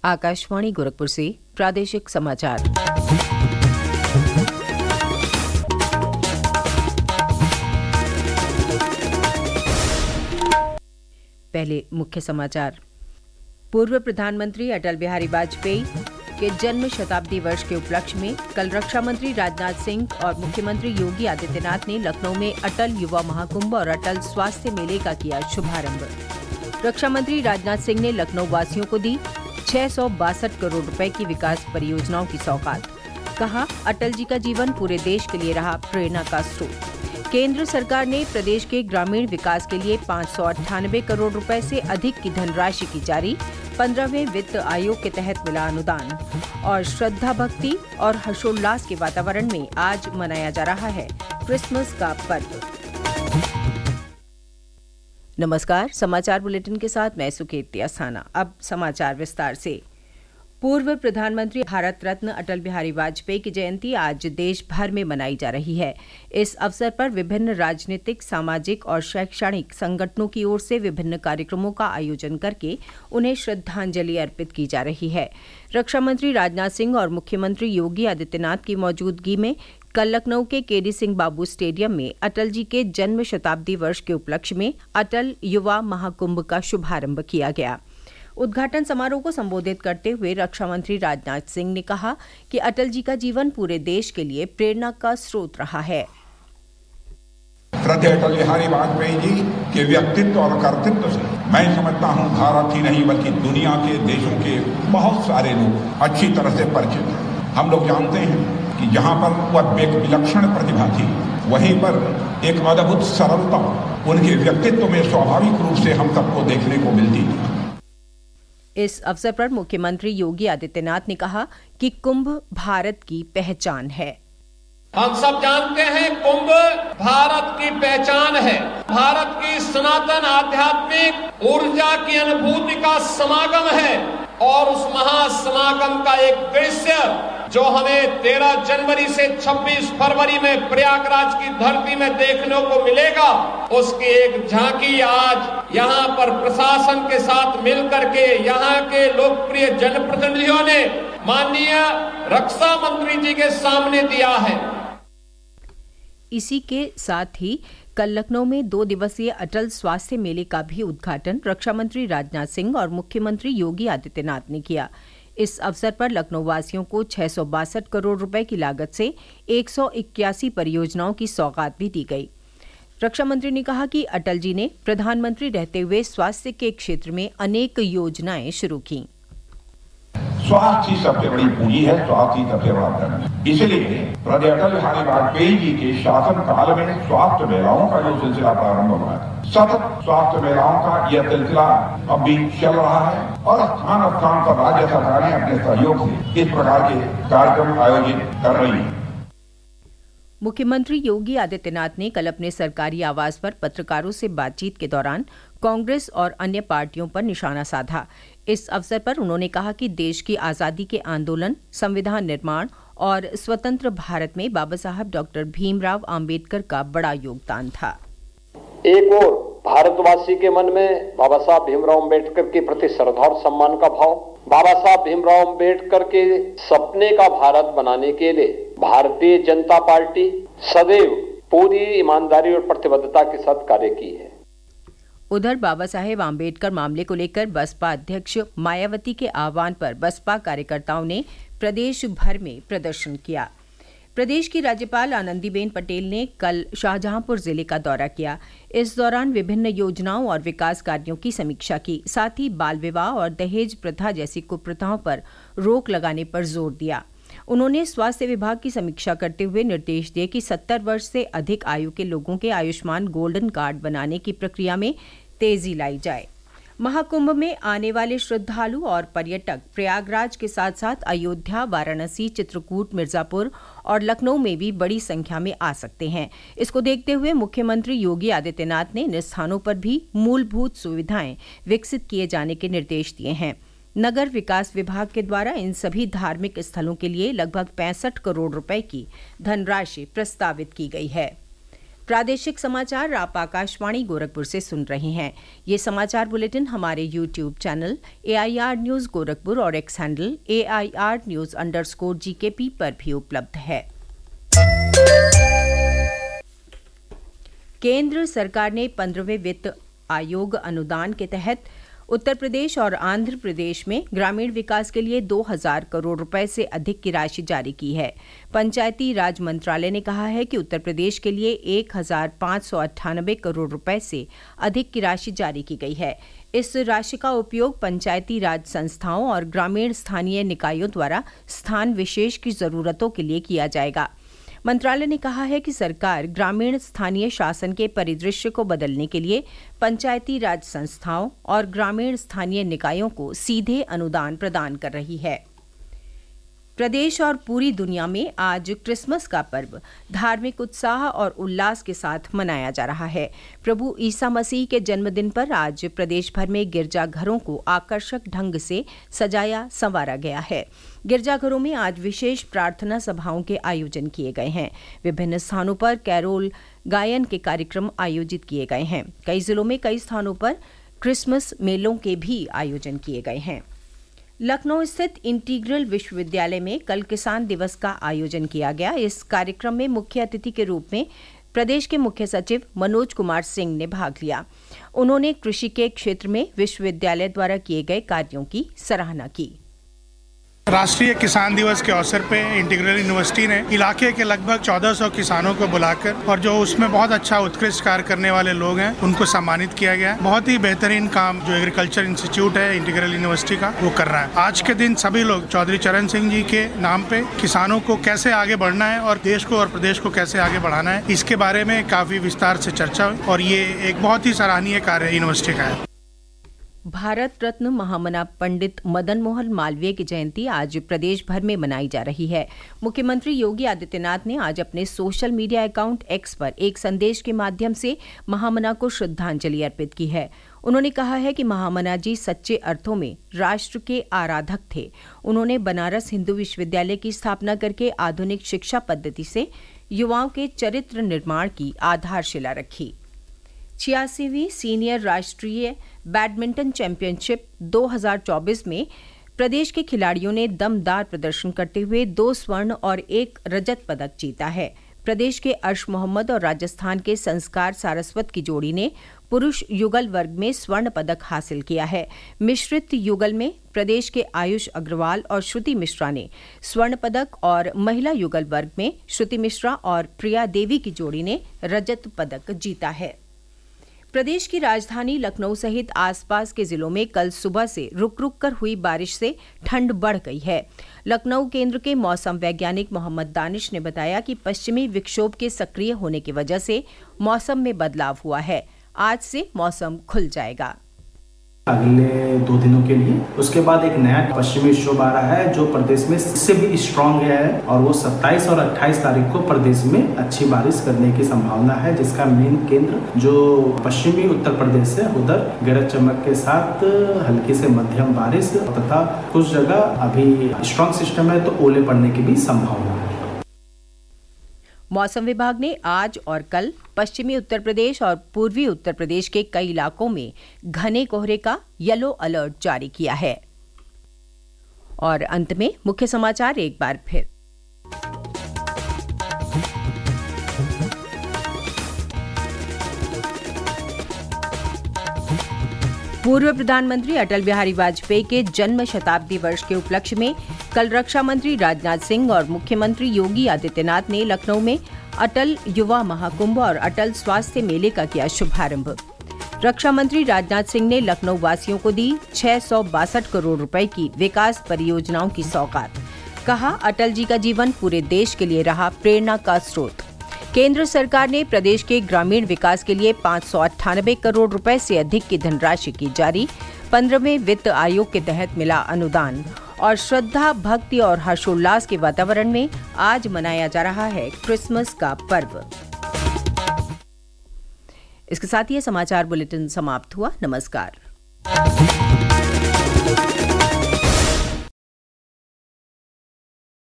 आकाशवाणी गोरखपुर से प्रादेशिक समाचार। पहले मुख्य समाचार। पूर्व प्रधानमंत्री अटल बिहारी वाजपेयी के जन्म शताब्दी वर्ष के उपलक्ष्य में कल रक्षा मंत्री राजनाथ सिंह और मुख्यमंत्री योगी आदित्यनाथ ने लखनऊ में अटल युवा महाकुंभ और अटल स्वास्थ्य मेले का किया शुभारंभ। रक्षा मंत्री राजनाथ सिंह ने लखनऊ वासियों को दी 662 करोड़ रुपए की विकास परियोजनाओं की सौगात। कहा, अटल जी का जीवन पूरे देश के लिए रहा प्रेरणा का स्रोत। केंद्र सरकार ने प्रदेश के ग्रामीण विकास के लिए 598 करोड़ रुपए से अधिक की धनराशि की जारी। 15वें वित्त आयोग के तहत मिला अनुदान। और श्रद्धा भक्ति और हर्षोल्लास के वातावरण में आज मनाया जा रहा है क्रिसमस का पर्व। नमस्कार, समाचार बुलेटिन के साथ मैं सुकेती अस्थाना। अब समाचार विस्तार से। पूर्व प्रधानमंत्री भारत रत्न अटल बिहारी वाजपेयी की जयंती आज देश भर में मनाई जा रही है। इस अवसर पर विभिन्न राजनीतिक, सामाजिक और शैक्षणिक संगठनों की ओर से विभिन्न कार्यक्रमों का आयोजन करके उन्हें श्रद्धांजलि अर्पित की जा रही है। रक्षा मंत्री राजनाथ सिंह और मुख्यमंत्री योगी आदित्यनाथ की मौजूदगी में कल लखनऊ के केडी सिंह बाबू स्टेडियम में अटल जी के जन्म शताब्दी वर्ष के उपलक्ष्य में अटल युवा महाकुंभ का शुभारंभ किया गया। उद्घाटन समारोह को संबोधित करते हुए रक्षा मंत्री राजनाथ सिंह ने कहा कि अटल जी का जीवन पूरे देश के लिए प्रेरणा का स्रोत रहा है। श्रद्धेय अटल बिहारी वाजपेयी जी के व्यक्तित्व और कर्तृत्व से मैं समझता हूं भारत ही नहीं बल्कि दुनिया के देशों के बहुत सारे लोग अच्छी तरह से परिचित हैं। हम लोग जानते हैं कि जहां पर वह एक विलक्षण प्रतिभा थी, वहीं पर एक अद्भुत सरलता उनके व्यक्तित्व में स्वाभाविक रूप से हम सबको देखने को मिलती थी। इस अवसर पर मुख्यमंत्री योगी आदित्यनाथ ने कहा कि कुंभ भारत की पहचान है। हम सब जानते हैं कुंभ भारत की पहचान है। भारत की सनातन आध्यात्मिक ऊर्जा की अनुभूति का समागम है और उस महासमागम का एक दृश्य जो हमें 13 जनवरी से 26 फरवरी में प्रयागराज की धरती में देखने को मिलेगा, उसकी एक झांकी आज यहाँ पर प्रशासन के साथ मिलकर के यहाँ के लोकप्रिय जनप्रतिनिधियों ने माननीय रक्षा मंत्री जी के सामने दिया है। इसी के साथ ही कल लखनऊ में 2 दिवसीय अटल स्वास्थ्य मेले का भी उद्घाटन रक्षा मंत्री राजनाथ सिंह और मुख्यमंत्री योगी आदित्यनाथ ने किया। इस अवसर पर लखनऊ वासियों को 662 करोड़ रुपए की लागत से 181 परियोजनाओं की सौगात भी दी गई। रक्षा मंत्री ने कहा कि अटल जी ने प्रधानमंत्री रहते हुए स्वास्थ्य के क्षेत्र में अनेक योजनाएं शुरू की। स्वास्थ्य ही सबसे बड़ी पूंजी है, स्वास्थ्य ही सबसे बड़ा धन है। इसलिए श्रद्धेय अटल बिहारी वाजपेयी जी के शासन काल में स्वास्थ्य मेलाओं का जो सिलसिला प्रारंभ हुआ है, सतत स्वास्थ्य मेलाओं का यह सिलसिला अब भी चल रहा है और स्थान स्थान पर राज्य सरकारें अपने सहयोग से इस प्रकार के कार्यक्रम आयोजित कर रही है। मुख्यमंत्री योगी आदित्यनाथ ने कल अपने सरकारी आवास पर पत्रकारों से बातचीत के दौरान कांग्रेस और अन्य पार्टियों पर निशाना साधा। इस अवसर पर उन्होंने कहा कि देश की आजादी के आंदोलन, संविधान निर्माण और स्वतंत्र भारत में बाबा साहब डॉक्टर भीमराव आम्बेडकर का बड़ा योगदान था। एक और भारतवासी के मन में बाबा साहब भीमराव आम्बेडकर के प्रति श्रद्धा और सम्मान का भाव, बाबा साहब भीमराव आम्बेडकर के सपने का भारत बनाने के लिए भारतीय जनता पार्टी सदैव पूरी ईमानदारी और प्रतिबद्धता के साथ कार्य की है। उधर बाबा साहेब आम्बेडकर मामले को लेकर बसपा अध्यक्ष मायावती के आह्वान पर बसपा कार्यकर्ताओं ने प्रदेश भर में प्रदर्शन किया। प्रदेश की राज्यपाल आनंदीबेन पटेल ने कल शाहजहांपुर जिले का दौरा किया। इस दौरान विभिन्न योजनाओं और विकास कार्यों की समीक्षा की। साथ ही बाल विवाह और दहेज प्रथा जैसी कुप्रथाओं पर रोक लगाने पर जोर दिया। उन्होंने स्वास्थ्य विभाग की समीक्षा करते हुए निर्देश दिए कि 70 वर्ष से अधिक आयु के लोगों के आयुष्मान गोल्डन कार्ड बनाने की प्रक्रिया में तेजी लाई जाए। महाकुंभ में आने वाले श्रद्धालु और पर्यटक प्रयागराज के साथ साथ अयोध्या, वाराणसी, चित्रकूट, मिर्जापुर और लखनऊ में भी बड़ी संख्या में आ सकते हैं। इसको देखते हुए मुख्यमंत्री योगी आदित्यनाथ ने इन स्थानों पर भी मूलभूत सुविधाएं विकसित किए जाने के निर्देश दिए हैं। नगर विकास विभाग के द्वारा इन सभी धार्मिक स्थलों के लिए लगभग 65 करोड़ रुपए की धनराशि प्रस्तावित की गई है। प्रादेशिक समाचार आप आकाशवाणी गोरखपुर से सुन रहे हैं। ये समाचार बुलेटिन हमारे YouTube channel AIR news Gorakhpur और एक्स हैंडल AIR न्यूज़_GKP पर भी उपलब्ध है। केंद्र सरकार ने 15वें वित्त आयोग अनुदान के तहत उत्तर प्रदेश और आंध्र प्रदेश में ग्रामीण विकास के लिए 2000 करोड़ रुपए से अधिक की राशि जारी की है। पंचायती राज मंत्रालय ने कहा है कि उत्तर प्रदेश के लिए 1598 करोड़ रुपए से अधिक की राशि जारी की गई है। इस राशि का उपयोग पंचायती राज संस्थाओं और ग्रामीण स्थानीय निकायों द्वारा स्थान विशेष की जरूरतों के लिए किया जाएगा। मंत्रालय ने कहा है कि सरकार ग्रामीण स्थानीय शासन के परिदृश्य को बदलने के लिए पंचायती राज संस्थाओं और ग्रामीण स्थानीय निकायों को सीधे अनुदान प्रदान कर रही है। प्रदेश और पूरी दुनिया में आज क्रिसमस का पर्व धार्मिक उत्साह और उल्लास के साथ मनाया जा रहा है। प्रभु ईसा मसीह के जन्मदिन पर आज प्रदेश भर में गिरजाघरों को आकर्षक ढंग से सजाया संवारा गया है। गिरजाघरों में आज विशेष प्रार्थना सभाओं के आयोजन किए गए हैं। विभिन्न स्थानों पर कैरोल गायन के कार्यक्रम आयोजित किए गए हैं। कई जिलों में कई स्थानों पर क्रिसमस मेलों के भी आयोजन किए गए हैं। लखनऊ स्थित इंटीग्रल विश्वविद्यालय में कल किसान दिवस का आयोजन किया गया। इस कार्यक्रम में मुख्य अतिथि के रूप में प्रदेश के मुख्य सचिव मनोज कुमार सिंह ने भाग लिया। उन्होंने कृषि के क्षेत्र में विश्वविद्यालय द्वारा किए गए कार्यों की सराहना की। राष्ट्रीय किसान दिवस के अवसर पे इंटीग्रल यूनिवर्सिटी ने इलाके के लगभग 1400 किसानों को बुलाकर और जो उसमें बहुत अच्छा उत्कृष्ट कार्य करने वाले लोग हैं उनको सम्मानित किया गया। बहुत ही बेहतरीन काम जो एग्रीकल्चर इंस्टीट्यूट है इंटीग्रल यूनिवर्सिटी का वो कर रहा है। आज के दिन सभी लोग चौधरी चरण सिंह जी के नाम पे किसानों को कैसे आगे बढ़ना है और देश को और प्रदेश को कैसे आगे बढ़ाना है इसके बारे में काफी विस्तार से चर्चा हुई और ये एक बहुत ही सराहनीय कार्य यूनिवर्सिटी का है। भारत रत्न महामना पंडित मदन मोहन मालवीय की जयंती आज प्रदेश भर में मनाई जा रही है। मुख्यमंत्री योगी आदित्यनाथ ने आज अपने सोशल मीडिया अकाउंट एक्स पर एक संदेश के माध्यम से महामना को श्रद्धांजलि अर्पित की है। उन्होंने कहा है कि महामना जी सच्चे अर्थों में राष्ट्र के आराधक थे। उन्होंने बनारस हिंदू विश्वविद्यालय की स्थापना करके आधुनिक शिक्षा पद्धति से युवाओं के चरित्र निर्माण की आधारशिला रखी। 86वीं सीनियर राष्ट्रीय बैडमिंटन चैंपियनशिप 2024 में प्रदेश के खिलाड़ियों ने दमदार प्रदर्शन करते हुए 2 स्वर्ण और 1 रजत पदक जीता है। प्रदेश के अर्श मोहम्मद और राजस्थान के संस्कार सारस्वत की जोड़ी ने पुरुष युगल वर्ग में स्वर्ण पदक हासिल किया है। मिश्रित युगल में प्रदेश के आयुष अग्रवाल और श्रुति मिश्रा ने स्वर्ण पदक और महिला युगल वर्ग में श्रुति मिश्रा और प्रिया देवी की जोड़ी ने रजत पदक जीता है। प्रदेश की राजधानी लखनऊ सहित आसपास के जिलों में कल सुबह से रुक रुक कर हुई बारिश से ठंड बढ़ गई है। लखनऊ केंद्र के मौसम वैज्ञानिक मोहम्मद दानिश ने बताया कि पश्चिमी विक्षोभ के सक्रिय होने की वजह से मौसम में बदलाव हुआ है। आज से मौसम खुल जाएगा अगले 2 दिनों के लिए। उसके बाद एक नया पश्चिमी विक्षोभ आ रहा है जो प्रदेश में इससे भी स्ट्रॉन्ग है और वो 27 और 28 तारीख को प्रदेश में अच्छी बारिश करने की संभावना है, जिसका मेन केंद्र जो पश्चिमी उत्तर प्रदेश है उधर गरज चमक के साथ हल्की से मध्यम बारिश तथा कुछ जगह अभी स्ट्रॉन्ग सिस्टम है तो ओले पड़ने की भी संभावना है। मौसम विभाग ने आज और कल पश्चिमी उत्तर प्रदेश और पूर्वी उत्तर प्रदेश के कई इलाकों में घने कोहरे का येलो अलर्ट जारी किया है। और अंत में मुख्य समाचार एक बार फिर। पूर्व प्रधानमंत्री अटल बिहारी वाजपेयी के जन्म शताब्दी वर्ष के उपलक्ष्य में कल रक्षा मंत्री राजनाथ सिंह और मुख्यमंत्री योगी आदित्यनाथ ने लखनऊ में अटल युवा महाकुंभ और अटल स्वास्थ्य मेले का किया शुभारंभ। रक्षा मंत्री राजनाथ सिंह ने लखनऊ वासियों को दी 662 करोड़ रुपए की विकास परियोजनाओं की सौगात। कहा, अटल जी का जीवन पूरे देश के लिए रहा प्रेरणा का स्रोत। केंद्र सरकार ने प्रदेश के ग्रामीण विकास के लिए 598 करोड़ रुपए से अधिक की धनराशि की जारी। 15वें वित्त आयोग के तहत मिला अनुदान। और श्रद्धा, भक्ति और हर्षोल्लास के वातावरण में आज मनाया जा रहा है क्रिसमस का पर्व। इसके साथ ये समाचार बुलेटिन समाप्त हुआ। नमस्कार।